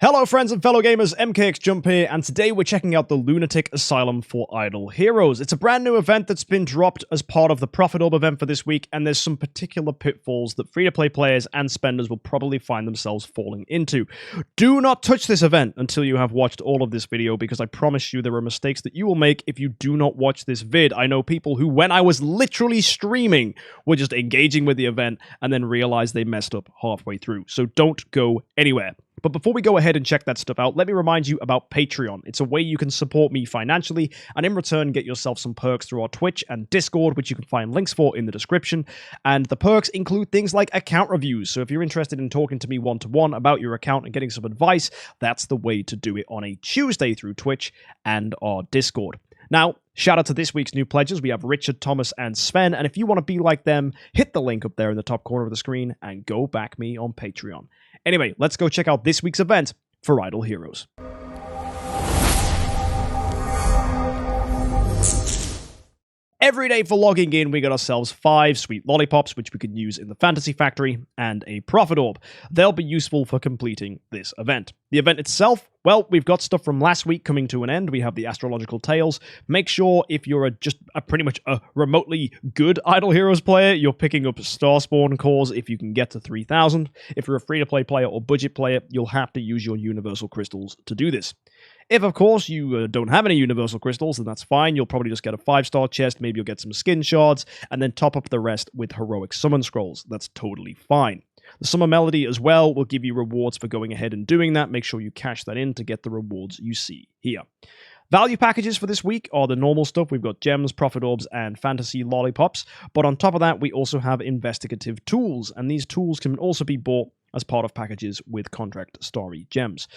Hello friends and fellow gamers, MKxJUMP here, and today we're checking out the Lunatic Asylum for Idle Heroes. It's a brand new event that's been dropped as part of the Profit Orb event for this week, and there's some particular pitfalls that free-to-play players and spenders will probably find themselves falling into. Do not touch this event until you have watched all of this video, because I promise you there are mistakes that you will make if you do not watch this vid. I know people who, when I was literally streaming, were just engaging with the event and then realized they messed up halfway through. So don't go anywhere. But before we go ahead and check that stuff out, let me remind you about Patreon. It's a way you can support me financially, and in return get yourself some perks through our Twitch and Discord, which you can find links for in the description. And the perks include things like account reviews, so if you're interested in talking to me one-to-one about your account and getting some advice, that's the way to do it on a Tuesday through Twitch and our Discord. Now, shout out to this week's new pledges. We have Richard, Thomas, and Sven, and if you want to be like them, hit the link up there in the top corner of the screen and go back me on Patreon. Anyway, let's go check out this week's event for Idle Heroes. Every day for logging in, we got ourselves 5 sweet lollipops, which we can use in the Fantasy Factory, and a Profit Orb. They'll be useful for completing this event. The event itself, well, we've got stuff from last week coming to an end. We have the Astrological Tales. Make sure if you're pretty much a remotely good Idle Heroes player, you're picking up Star Spawn cores if you can get to 3,000. If you're a free-to-play player or budget player, you'll have to use your Universal Crystals to do this. If, of course, you don't have any Universal Crystals, then that's fine. You'll probably just get a 5-star chest, maybe you'll get some skin shards, and then top up the rest with Heroic Summon Scrolls. That's totally fine. The Summer Melody as well will give you rewards for going ahead and doing that. Make sure you cash that in to get the rewards you see here. Value packages for this week are the normal stuff. We've got gems, profit orbs, and fantasy lollipops. But on top of that, we also have investigative tools, and these tools can also be bought as part of packages with contract starry gems.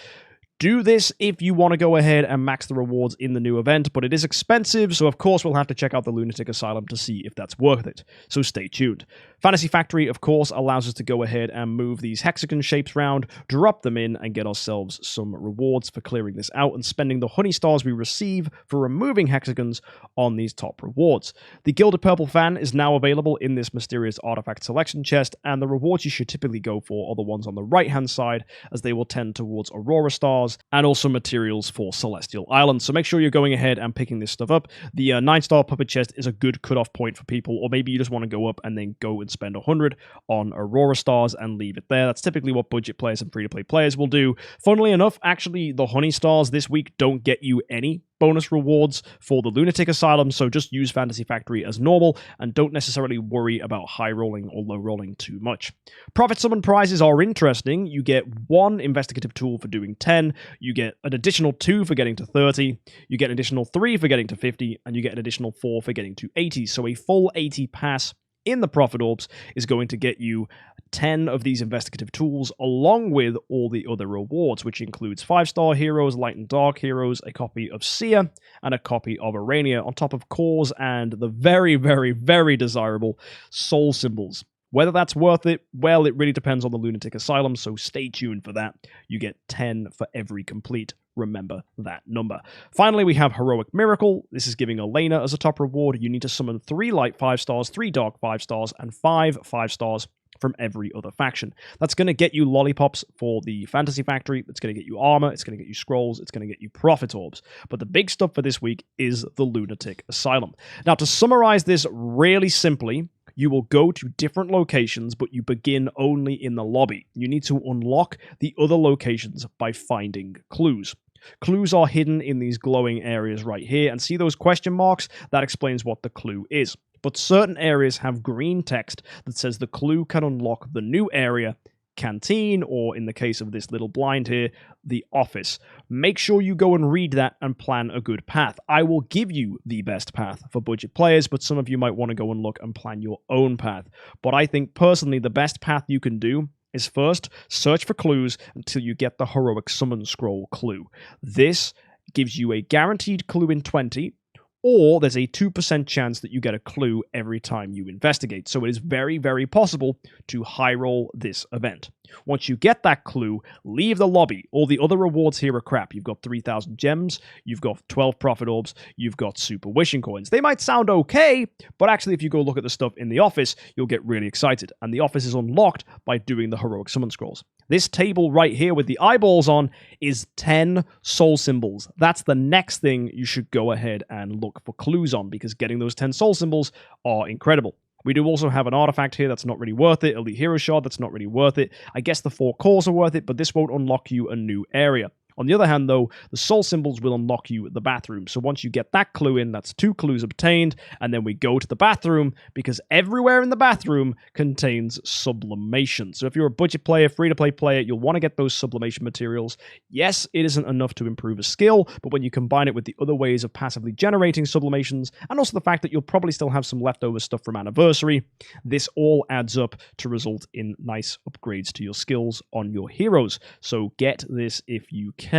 Do this if you want to go ahead and max the rewards in the new event, but it is expensive, so of course we'll have to check out the Lunatic Asylum to see if that's worth it. So stay tuned. Fantasy Factory, of course, allows us to go ahead and move these hexagon shapes around, drop them in, and get ourselves some rewards for clearing this out and spending the honey stars we receive for removing hexagons on these top rewards. The Gilded Purple Fan is now available in this mysterious artifact selection chest, and the rewards you should typically go for are the ones on the right-hand side, as they will tend towards Aurora stars, and also materials for Celestial Islands. So make sure you're going ahead and picking this stuff up. The 9-star puppet chest is a good cutoff point for people, or maybe you just want to go up and then go and spend 100 on Aurora stars and leave it there. That's typically what budget players and free-to-play players will do. Funnily enough, actually, the honey stars this week don't get you any bonus rewards for the Lunatic Asylum, so just use Fantasy Factory as normal and don't necessarily worry about high rolling or low rolling too much. Profit Summon prizes are interesting. You get 1 investigative tool for doing 10, you get an additional 2 for getting to 30, you get an additional 3 for getting to 50, and you get an additional 4 for getting to 80, so a full 80 pass in the Profit Orbs is going to get you 10 of these investigative tools, along with all the other rewards, which includes 5-star heroes, light and dark heroes, a copy of Seer, and a copy of Arania, on top of cores and the very, very, very desirable soul symbols. Whether that's worth it, well, it really depends on the Lunatic Asylum, so stay tuned for that. You get 10 for every complete. Remember that number. Finally, we have Heroic Miracle. This is giving Elena as a top reward. You need to summon 3 light 5 stars, 3 dark 5 stars, and 5 5 stars from every other faction. That's going to get you lollipops for the Fantasy Factory. It's going to get you armor. It's going to get you scrolls. It's going to get you profit orbs. But the big stuff for this week is the Lunatic Asylum. Now, to summarize this really simply, you will go to different locations, but you begin only in the lobby. You need to unlock the other locations by finding clues. Clues are hidden in these glowing areas right here, and see those question marks? That explains what the clue is. But certain areas have green text that says the clue can unlock the new area, canteen, or in the case of this little blind here, the office. Make sure you go and read that and plan a good path. I will give you the best path for budget players, but some of you might want to go and look and plan your own path. But I think personally the best path you can do is first search for clues until you get the Heroic Summon Scroll clue. This gives you a guaranteed clue in 20, or there's a 2% chance that you get a clue every time you investigate. So it is very, very possible to high roll this event. Once you get that clue, leave the lobby. All the other rewards here are crap. You've got 3,000 gems, you've got 12 profit orbs, you've got super wishing coins. They might sound okay, but actually if you go look at the stuff in the office, you'll get really excited. And the office is unlocked by doing the heroic summon scrolls. This table right here with the eyeballs on is 10 soul symbols. That's the next thing you should go ahead and look for clues on, because getting those 10 soul symbols are incredible. We do also have an artifact here that's not really worth it, Elite Hero Shard that's not really worth it. I guess the 4 cores are worth it, but this won't unlock you a new area. On the other hand, though, the soul symbols will unlock you the bathroom. So once you get that clue in, that's 2 clues obtained, and then we go to the bathroom, because everywhere in the bathroom contains sublimation. So if you're a budget player, free-to-play player, you'll want to get those sublimation materials. Yes, it isn't enough to improve a skill, but when you combine it with the other ways of passively generating sublimations, and also the fact that you'll probably still have some leftover stuff from Anniversary, this all adds up to result in nice upgrades to your skills on your heroes. So get this if you can.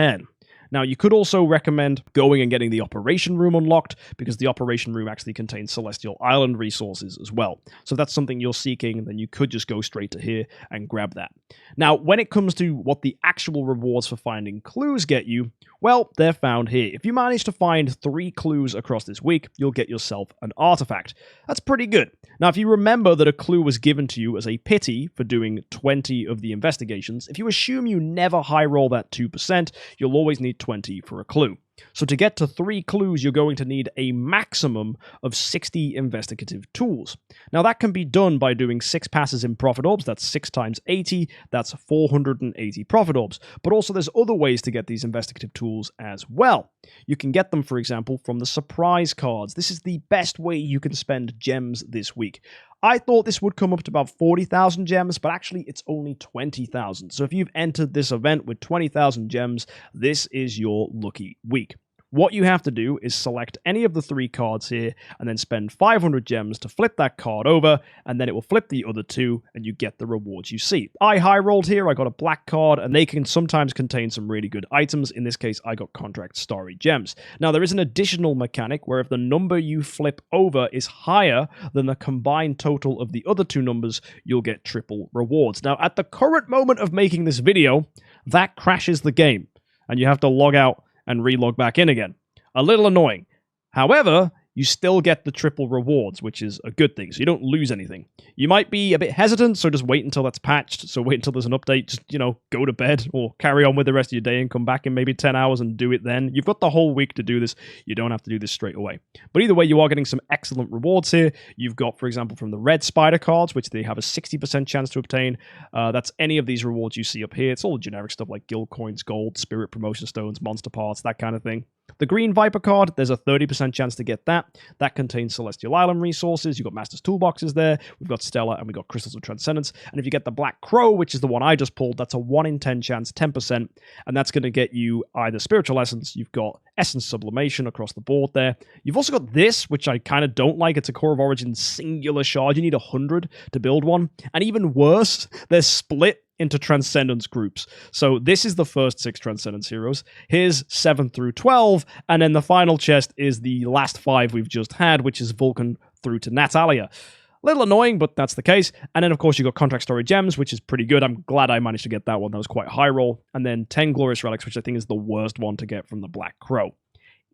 Now, you could also recommend going and getting the Operation Room unlocked, because the Operation Room actually contains Celestial Island resources as well. So if that's something you're seeking, then you could just go straight to here and grab that. Now, when it comes to what the actual rewards for finding clues get you, well, they're found here. If you manage to find 3 clues across this week, you'll get yourself an artifact. That's pretty good. Now, if you remember that a clue was given to you as a pity for doing 20 of the investigations, if you assume you never high roll that 2%, you'll always need 20 for a clue. So to get to 3 clues, you're going to need a maximum of 60 investigative tools. Now that can be done by doing 6 passes in profit orbs. That's 6 times 80. That's 480 profit orbs. But also there's other ways to get these investigative tools as well. You can get them, for example, from the surprise cards. This is the best way you can spend gems this week. I thought this would come up to about 40,000 gems, but actually it's only 20,000. So if you've entered this event with 20,000 gems, this is your lucky week. What you have to do is select any of the 3 cards here and then spend 500 gems to flip that card over, and then it will flip the other 2 and you get the rewards you see. I high rolled here, I got a black card, and they can sometimes contain some really good items. In this case, I got Contract Starry Gems. Now there is an additional mechanic where if the number you flip over is higher than the combined total of the other 2 numbers, you'll get triple rewards. Now at the current moment of making this video, that crashes the game and you have to log out and relog back in again. A little annoying. However, you still get the triple rewards, which is a good thing, so you don't lose anything. You might be a bit hesitant, so just wait until that's patched, so wait until there's an update, just, go to bed, or carry on with the rest of your day and come back in maybe 10 hours and do it then. You've got the whole week to do this, you don't have to do this straight away. But either way, you are getting some excellent rewards here. You've got, for example, from the red spider cards, which they have a 60% chance to obtain. That's any of these rewards you see up here. It's all generic stuff like guild coins, gold, spirit promotion stones, monster parts, that kind of thing. The green Viper card, there's a 30% chance to get that. That contains Celestial Island resources. You've got Master's Toolboxes there. We've got Stella, and we've got Crystals of Transcendence. And if you get the Black Crow, which is the one I just pulled, that's a 1 in 10 chance, 10%. And that's going to get you either Spiritual Essence, you've got Essence Sublimation across the board there. You've also got this, which I kind of don't like. It's a Core of Origin singular shard. You need 100 to build one. And even worse, they're split into Transcendence groups. So this is the first 6 Transcendence heroes. Here's 7 through 12, and then the final chest is the last 5 we've just had, which is Vulcan through to Natalia. A little annoying, but that's the case. And then, of course, you got Contract Story Gems, which is pretty good. I'm glad I managed to get that one. That was quite high roll. And then 10 Glorious Relics, which I think is the worst one to get from the Black Crow.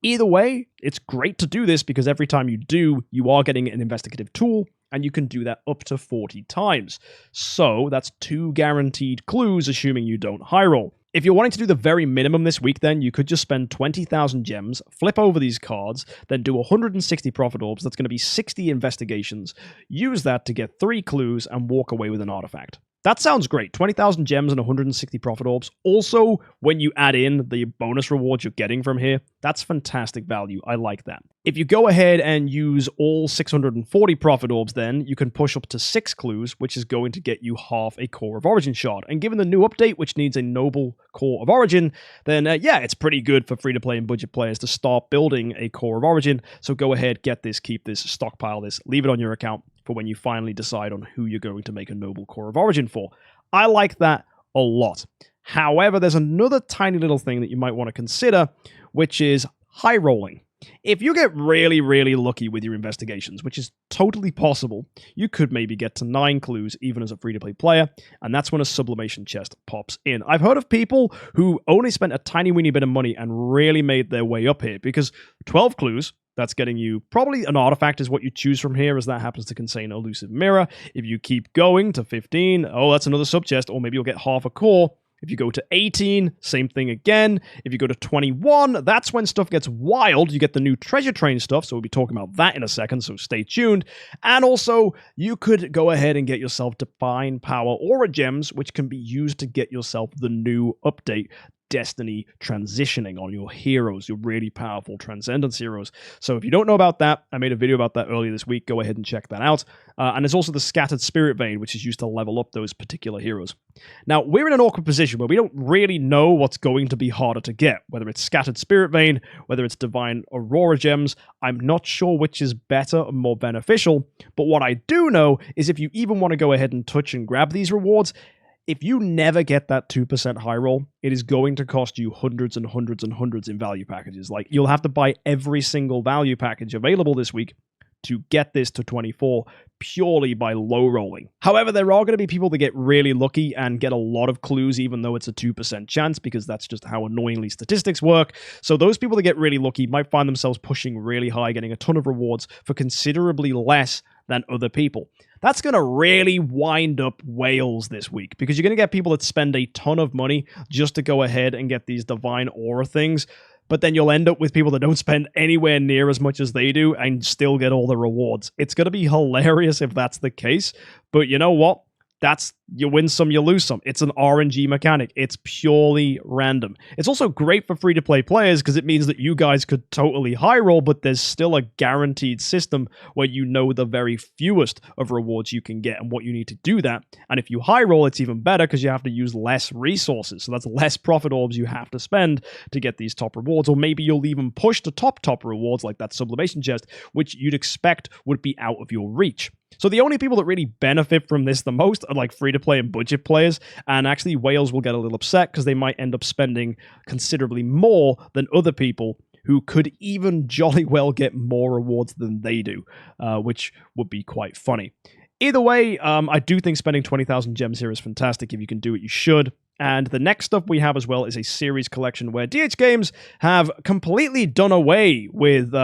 Either way, it's great to do this because every time you do, you are getting an investigative tool, and you can do that up to 40 times. So that's 2 guaranteed clues, assuming you don't high roll. If you're wanting to do the very minimum this week, then you could just spend 20,000 gems, flip over these cards, then do 160 profit orbs. That's going to be 60 investigations. Use that to get 3 clues and walk away with an artifact. That sounds great. 20,000 gems and 160 profit orbs. Also, when you add in the bonus rewards you're getting from here, that's fantastic value. I like that. If you go ahead and use all 640 profit orbs, then you can push up to 6 clues, which is going to get you half a Core of Origin shard. And given the new update, which needs a noble Core of Origin, then yeah, it's pretty good for free-to-play and budget players to start building a Core of Origin. So go ahead, get this, keep this, stockpile this, leave it on your account for when you finally decide on who you're going to make a noble Core of Origin for. I like that a lot. However, there's another tiny little thing that you might want to consider, which is high rolling. If you get really, really lucky with your investigations, which is totally possible, you could maybe get to 9 clues even as a free-to-play player, and that's when a sublimation chest pops in. I've heard of people who only spent a tiny weeny bit of money and really made their way up here, because 12 clues, that's getting you probably an artifact is what you choose from here, as that happens to contain an elusive mirror. If you keep going to 15, oh, that's another subchest, or maybe you'll get half a core. If you go to 18, same thing again. If you go to 21, that's when stuff gets wild. You get the new treasure train stuff, so we'll be talking about that in a second, so stay tuned. And also, you could go ahead and get yourself Divine Power Aura Gems, which can be used to get yourself the new update, Destiny Transitioning, on your heroes, your really powerful Transcendence heroes. So if you don't know about that, I made a video about that earlier this week. Go ahead and check that out. And there's also the Scattered Spirit Vein, which is used to level up those particular heroes. Now, we're in an awkward position where we don't really know what's going to be harder to get, whether it's Scattered Spirit Vein, whether it's Divine Aurora Gems. I'm not sure which is better and more beneficial, but what I do know is if you even want to go ahead and touch and grab these rewards, if you never get that 2% high roll, it is going to cost you hundreds and hundreds and hundreds in value packages. Like, you'll have to buy every single value package available this week to get this to 24 purely by low rolling. However, there are going to be people that get really lucky and get a lot of clues, even though it's a 2% chance, because that's just how annoyingly statistics work. So those people that get really lucky might find themselves pushing really high, getting a ton of rewards for considerably less than other people. That's going to really wind up whales this week, because you're going to get people that spend a ton of money just to go ahead and get these Divine Aura things, but then you'll end up with people that don't spend anywhere near as much as they do and still get all the rewards. It's going to be hilarious if that's the case, but you know what? That's, you win some, you lose some. It's an RNG mechanic. It's purely random. It's also great for free-to-play players because it means that you guys could totally high roll, but there's still a guaranteed system where you know the very fewest of rewards you can get and what you need to do that. And if you high roll, it's even better because you have to use less resources. So that's less profit orbs you have to spend to get these top rewards. Or maybe you'll even push the top rewards like that sublimation chest, which you'd expect would be out of your reach. So the only people that really benefit from this the most are like free-to-play and budget players, and actually whales will get a little upset because they might end up spending considerably more than other people who could even jolly well get more rewards than they do, which would be quite funny. Either way, I do think spending 20,000 gems here is fantastic. If you can do it, you should. And the next stuff we have as well is a series collection where DH Games have completely done away with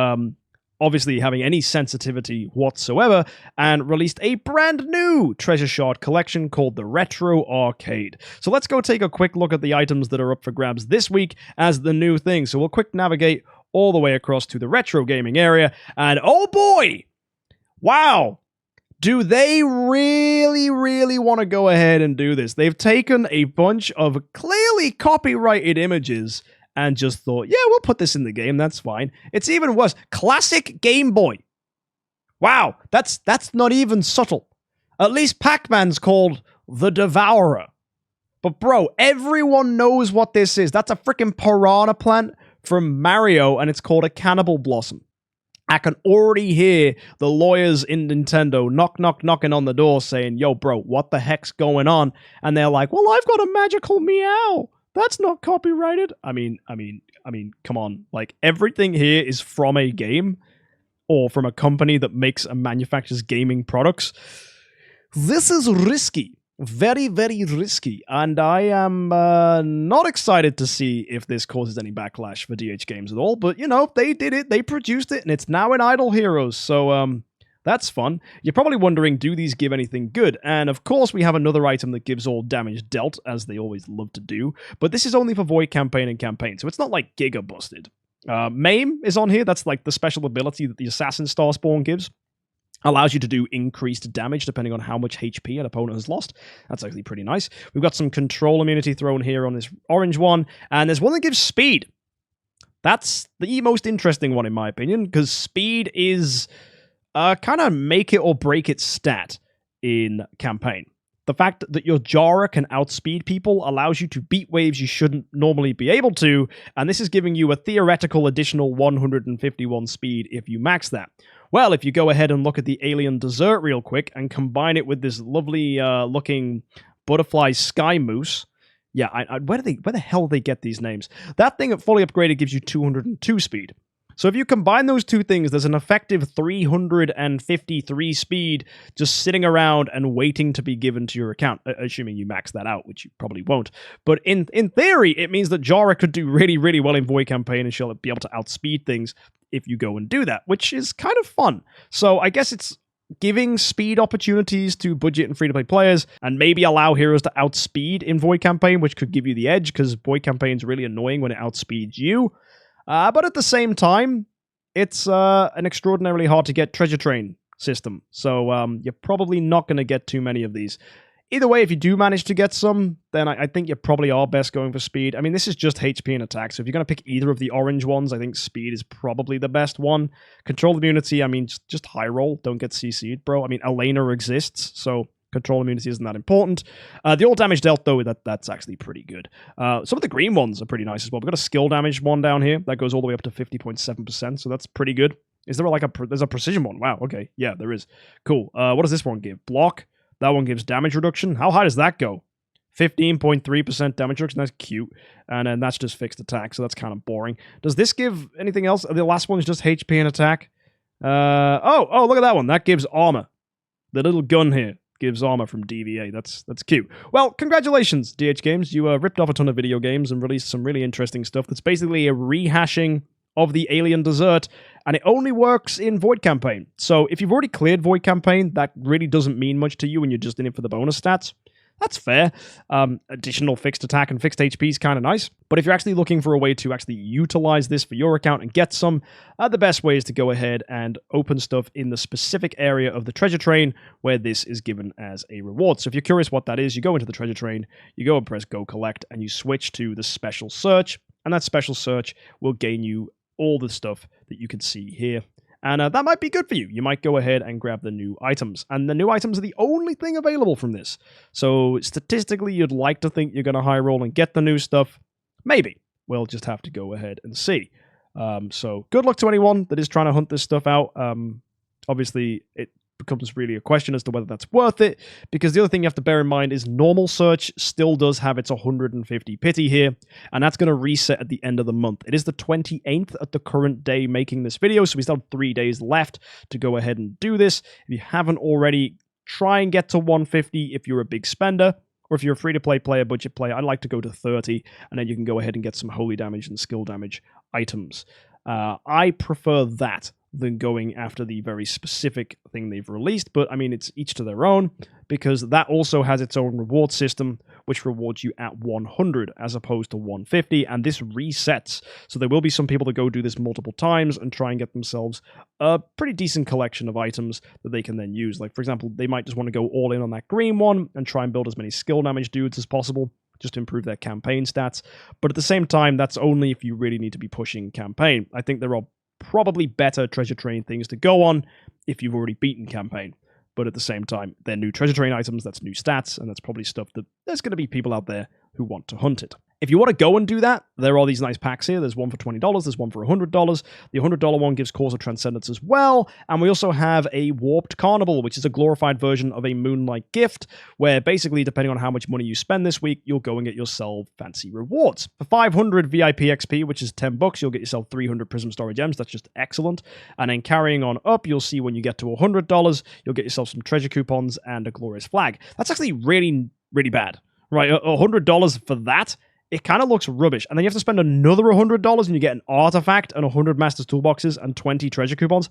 obviously having any sensitivity whatsoever, and released a brand new treasure shard collection called the Retro Arcade. So let's go take a quick look at the items that are up for grabs this week as the new thing. So we'll quick navigate all the way across to the retro gaming area, and oh boy! Wow! Do they really, really want to go ahead and do this? They've taken a bunch of clearly copyrighted images and just thought, yeah, we'll put this in the game, that's fine. It's even worse. Classic Game Boy. Wow, that's not even subtle. At least Pac-Man's called the Devourer. But bro, everyone knows what this is. That's a freaking piranha plant from Mario, and it's called a Cannibal Blossom. I can already hear the lawyers in Nintendo knocking on the door saying, yo, bro, what the heck's going on? And they're like, well, I've got a magical meow. That's not copyrighted. I mean, come on. Like, everything here is from a game or from a company that makes and manufactures gaming products. This is risky. Very, very risky. And I am not excited to see if this causes any backlash for DH Games at all. But, you know, they did it. They produced it, and it's now in Idle Heroes. So, that's fun. You're probably wondering, do these give anything good? And of course, we have another item that gives all damage dealt, as they always love to do. But this is only for Void Campaign and Campaign, so it's not like Giga Busted. Maim is on here. That's like the special ability that the Assassin Starspawn gives. Allows you to do increased damage depending on how much HP an opponent has lost. That's actually pretty nice. We've got some control immunity thrown here on this orange one. And there's one that gives speed. That's the most interesting one in my opinion, because speed is kind of make it or break it stat in campaign. The fact that your Jara can outspeed people allows you to beat waves you shouldn't normally be able to, and this is giving you a theoretical additional 151 speed if you max that. Well, if you go ahead and look at the Alien Dessert real quick and combine it with this lovely looking butterfly sky moose, yeah, where the hell do they get these names? That thing at fully upgraded gives you 202 speed. So if you combine those two things, there's an effective 353 speed just sitting around and waiting to be given to your account, assuming you max that out, which you probably won't. But in theory, it means that Jara could do really, really well in Void Campaign, and she'll be able to outspeed things if you go and do that, which is kind of fun. So I guess it's giving speed opportunities to budget and free-to-play players, and maybe allow heroes to outspeed in Void Campaign, which could give you the edge, because Void Campaign is really annoying when it outspeeds you. But at the same time, it's an extraordinarily hard to get treasure train system, so you're probably not going to get too many of these. Either way, if you do manage to get some, then I think you probably are best going for speed. I mean, this is just HP and attack, so if you're going to pick either of the orange ones, I think speed is probably the best one. Control immunity, I mean, just high roll, don't get CC'd, bro. I mean, Elena exists, so control immunity isn't that important. The all damage dealt, though, that's actually pretty good. Some of the green ones are pretty nice as well. We've got a skill damage one down here that goes all the way up to 50.7%, so that's pretty good. Is there there's a precision one? Wow, okay. Yeah, there is. Cool. What does this one give? Block. That one gives damage reduction. How high does that go? 15.3% damage reduction. That's cute. And then that's just fixed attack, so that's kind of boring. Does this give anything else? The last one is just HP and attack. Oh, look at that one. That gives armor. The little gun here gives armor from DVA. That's cute. Well, congratulations, DH Games. You ripped off a ton of video games and released some really interesting stuff that's basically a rehashing of the Alien Desert, and it only works in Void Campaign. So if you've already cleared Void Campaign, that really doesn't mean much to you and you're just in it for the bonus stats. That's fair. Additional fixed attack and fixed HP is kind of nice. But if you're actually looking for a way to actually utilize this for your account and get some, the best way is to go ahead and open stuff in the specific area of the treasure train where this is given as a reward. So if you're curious what that is, you go into the treasure train, you go and press Go Collect, and you switch to the special search. And that special search will gain you all the stuff that you can see here. And that might be good for you. You might go ahead and grab the new items. And the new items are the only thing available from this. So statistically, you'd like to think you're going to high roll and get the new stuff. Maybe. We'll just have to go ahead and see. So good luck to anyone that is trying to hunt this stuff out. Obviously, it becomes really a question as to whether that's worth it, because the other thing you have to bear in mind is normal search still does have its 150 pity here, and that's going to reset at the end of the month. It is the 28th at the current day making this video, so we still have 3 days left to go ahead and do this. If you haven't already, try and get to 150 if you're a big spender, or if you're a free-to-play player, budget player, I'd like to go to 30, and then you can go ahead and get some holy damage and skill damage items. I prefer that than going after the very specific thing they've released, but I mean, it's each to their own, because that also has its own reward system, which rewards you at 100 as opposed to 150, and this resets. So there will be some people that go do this multiple times and try and get themselves a pretty decent collection of items that they can then use. Like, for example, they might just want to go all in on that green one and try and build as many skill damage dudes as possible, just to improve their campaign stats. But at the same time, that's only if you really need to be pushing campaign. I think there are probably better treasure train things to go on if you've already beaten campaign. But at the same time, they're new treasure train items, that's new stats, and that's probably stuff that there's going to be people out there who want to hunt it. If you want to go and do that, there are these nice packs here. There's one for $20, there's one for $100. The $100 one gives Cause of Transcendence as well, and we also have a Warped Carnival, which is a glorified version of a Moonlight Gift, where basically, depending on how much money you spend this week, you'll go and get yourself fancy rewards. For 500 VIP XP, which is $10, you'll get yourself 300 Prism Storage Gems. That's just excellent. And then carrying on up, you'll see when you get to $100, you'll get yourself some treasure coupons and a Glorious Flag. That's actually really, really bad, right? $100 for that? It kind of looks rubbish. And then you have to spend another $100 and you get an artifact and 100 Master's Toolboxes and 20 treasure coupons.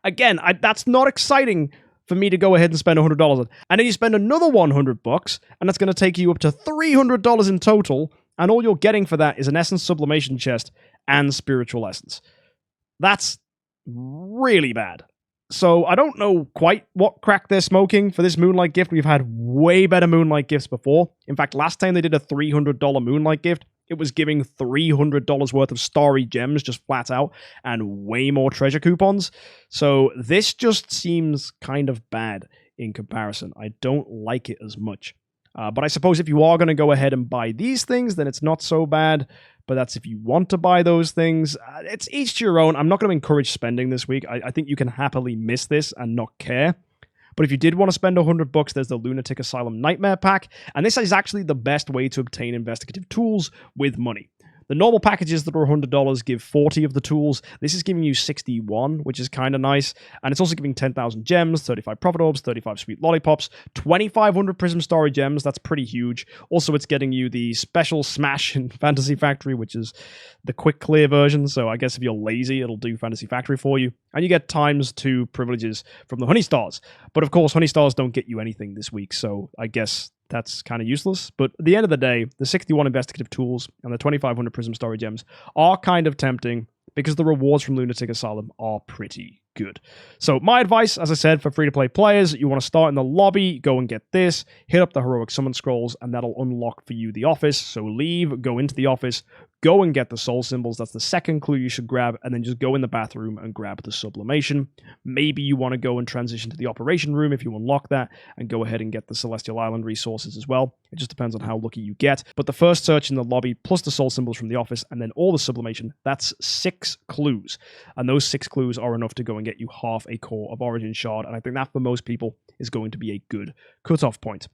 Again, that's not exciting for me to go ahead and spend $100 on. And then you spend another $100, and that's going to take you up to $300 in total, and all you're getting for that is an Essence Sublimation Chest and Spiritual Essence. That's really bad. So I don't know quite what crack they're smoking for this Moonlight Gift. We've had way better Moonlight Gifts before. In fact, last time they did a $300 Moonlight Gift, it was giving $300 worth of Starry Gems just flat out and way more treasure coupons. So this just seems kind of bad in comparison. I don't like it as much. But I suppose if you are going to go ahead and buy these things, then it's not so bad. But that's if you want to buy those things. It's each to your own. I'm not going to encourage spending this week. I think you can happily miss this and not care. But if you did want to spend $100, there's the Lunatic Asylum Nightmare Pack. And this is actually the best way to obtain investigative tools with money. The normal packages that are $100 give 40 of the tools. This is giving you 61, which is kind of nice. And it's also giving 10,000 gems, 35 profit orbs, 35 sweet lollipops, 2,500 prism story gems. That's pretty huge. Also, it's getting you the special smash in Fantasy Factory, which is the quick clear version. So I guess if you're lazy, it'll do Fantasy Factory for you. And you get ×2 privileges from the Honey Stars. But of course, Honey Stars don't get you anything this week, so I guess that's kind of useless. But at the end of the day, the 61 investigative tools and the 2,500 prism story gems are kind of tempting because the rewards from Lunatic Asylum are pretty good. So my advice, as I said, for free-to-play players, you want to start in the lobby, go and get this, hit up the heroic summon scrolls, and that'll unlock for you the office. So leave, go into the office, go and get the soul symbols. That's the second clue you should grab, and then just go in the bathroom and grab the sublimation. Maybe you want to go and transition to the operation room if you unlock that, and go ahead and get the Celestial Island resources as well. It just depends on how lucky you get. But the first search in the lobby, plus the soul symbols from the office, and then all the sublimation, that's 6 clues. And those 6 clues are enough to go and get you half a core of Origin Shard, and I think that for most people is going to be a good cutoff point.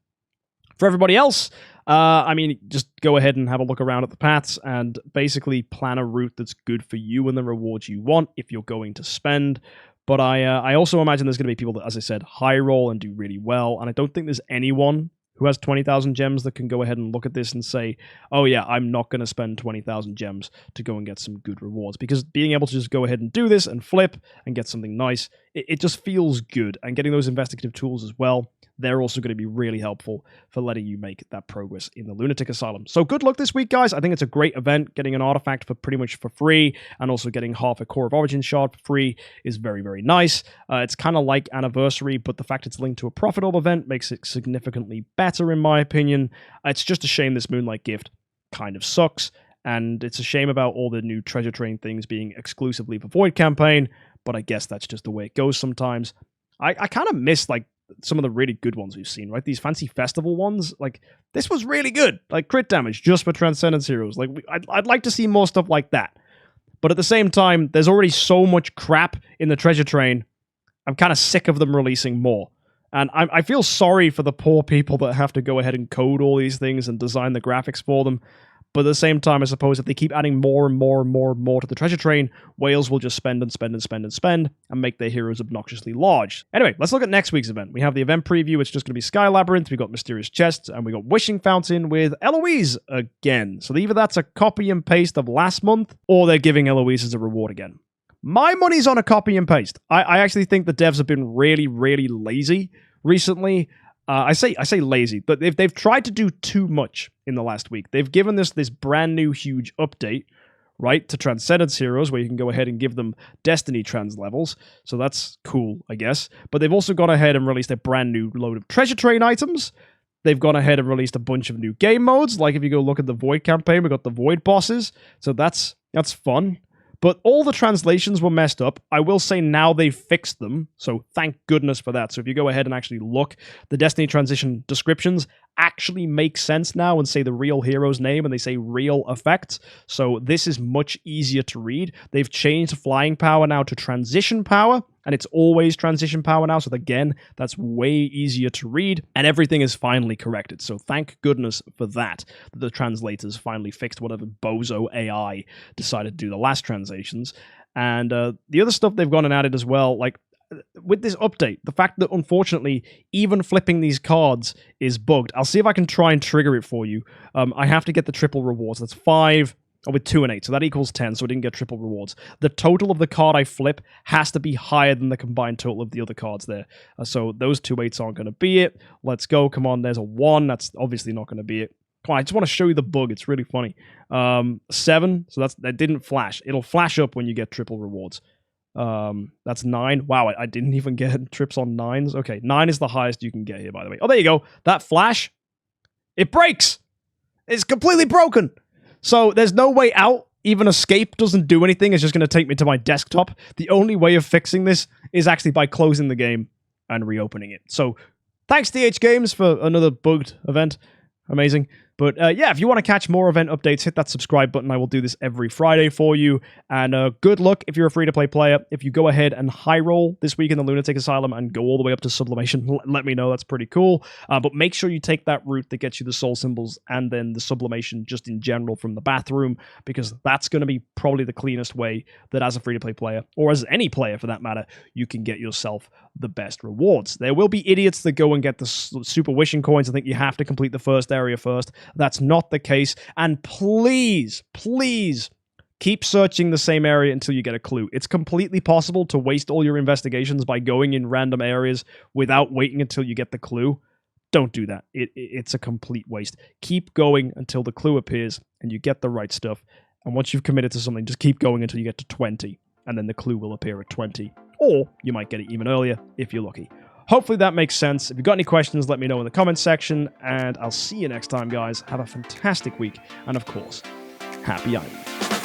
For everybody else, I mean, just go ahead and have a look around at the paths and basically plan a route that's good for you and the rewards you want if you're going to spend. But I also imagine there's going to be people that, as I said, high roll and do really well, and I don't think there's anyone who has 20,000 gems that can go ahead and look at this and say, oh yeah, I'm not going to spend 20,000 gems to go and get some good rewards. Because being able to just go ahead and do this and flip and get something nice, it just feels good. And getting those investigative tools as well, they're also going to be really helpful for letting you make that progress in the Lunatic Asylum. So good luck this week, guys. I think it's a great event. Getting an artifact for pretty much for free, and also getting half a core of Origin Shard for free is very, very nice. It's kind of like Anniversary, but the fact it's linked to a Profit Orb event makes it significantly better, in my opinion. It's just a shame this Moonlight gift kind of sucks, and it's a shame about all the new treasure train things being exclusively for Void campaign, but I guess that's just the way it goes sometimes. I kind of miss, like, some of the really good ones we've seen, right? These fancy festival ones, like, this was really good. Like, crit damage just for Transcendence Heroes. Like, I'd like to see more stuff like that. But at the same time, there's already so much crap in the treasure train. I'm kind of sick of them releasing more. And I feel sorry for the poor people that have to go ahead and code all these things and design the graphics for them. But at the same time, I suppose if they keep adding more and more and more and more to the treasure train, whales will just spend and spend and spend and spend and make their heroes obnoxiously large. Anyway, let's look at next week's event. We have the event preview. It's just going to be Sky Labyrinth. We got Mysterious Chests, and we got Wishing Fountain with Eloise again. So either that's a copy and paste of last month, or they're giving Eloise as a reward again. My money's on a copy and paste. I actually think the devs have been really, really lazy recently. I say lazy, but they've tried to do too much in the last week. They've given this brand new huge update, right, to Transcendence Heroes, where you can go ahead and give them Destiny trans levels. So that's cool, I guess. But they've also gone ahead and released a brand new load of treasure train items. They've gone ahead and released a bunch of new game modes. Like if you go look at the Void campaign, we got the Void bosses. So that's fun. But all the translations were messed up. I will say now they've fixed them, so thank goodness for that. So if you go ahead and actually look, the Destiny transition descriptions actually make sense now and say the real hero's name, and they say real effects. So this is much easier to read. They've changed flying power now to transition power, and it's always transition power now. So again, that's way easier to read, and everything is finally corrected. So thank goodness for that the translators finally fixed whatever bozo AI decided to do the last translations. And the other stuff they've gone and added as well, like with this update, the fact that unfortunately even flipping these cards is bugged. I'll see if I can try and trigger it for you. I have to get the triple rewards. That's 5. With 2 and 8, so that equals 10, so I didn't get triple rewards. The total of the card I flip has to be higher than the combined total of the other cards there. So those 2 8s aren't going to be it. Let's go. Come on, there's a 1. That's obviously not going to be it. Come on, I just want to show you the bug. It's really funny. 7, so that didn't flash. It'll flash up when you get triple rewards. That's 9. Wow, I didn't even get trips on 9s. Okay, 9 is the highest you can get here, by the way. Oh, there you go. That flash, it breaks. It's completely broken. So there's no way out. Even escape doesn't do anything. It's just going to take me to my desktop. The only way of fixing this is actually by closing the game and reopening it. So thanks TH Games for another bugged event. Amazing. But yeah, if you want to catch more event updates, hit that subscribe button. I will do this every Friday for you. And good luck if you're a free-to-play player. If you go ahead and high roll this week in the Lunatic Asylum and go all the way up to sublimation, let me know. That's pretty cool. But make sure you take that route that gets you the soul symbols and then the sublimation just in general from the bathroom, because that's going to be probably the cleanest way that as a free-to-play player, or as any player for that matter, you can get yourself the best rewards. There will be idiots that go and get the super wishing coins. I think you have to complete the first area first. That's not the case. And please, please keep searching the same area until you get a clue. It's completely possible to waste all your investigations by going in random areas without waiting until you get the clue. Don't do that. It's a complete waste. Keep going until the clue appears and you get the right stuff. And once you've committed to something, just keep going until you get to 20. And then the clue will appear at 20. Or you might get it even earlier if you're lucky. Hopefully that makes sense. If you've got any questions, let me know in the comments section, and I'll see you next time, guys. Have a fantastic week, and of course, happy island.